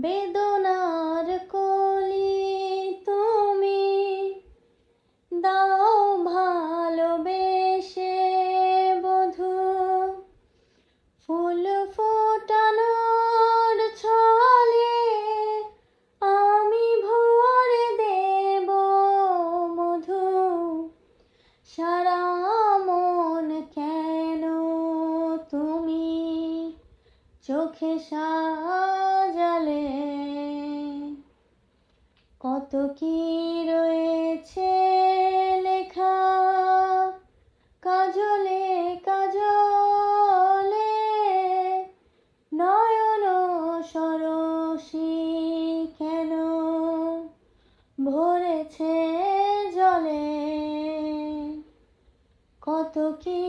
বেদনার কলি তুমি দাও ভালোবেসে বধূ, ফুল ফোটানোর ছলে আমি ভরে দেব মধু। সারা মন কেন তুমি চোখে সাজালে, কত কি রয়েছে লেখা কাজলে কাজলে, নয়ন সরসী কেন ভরেছে জলে, কত কি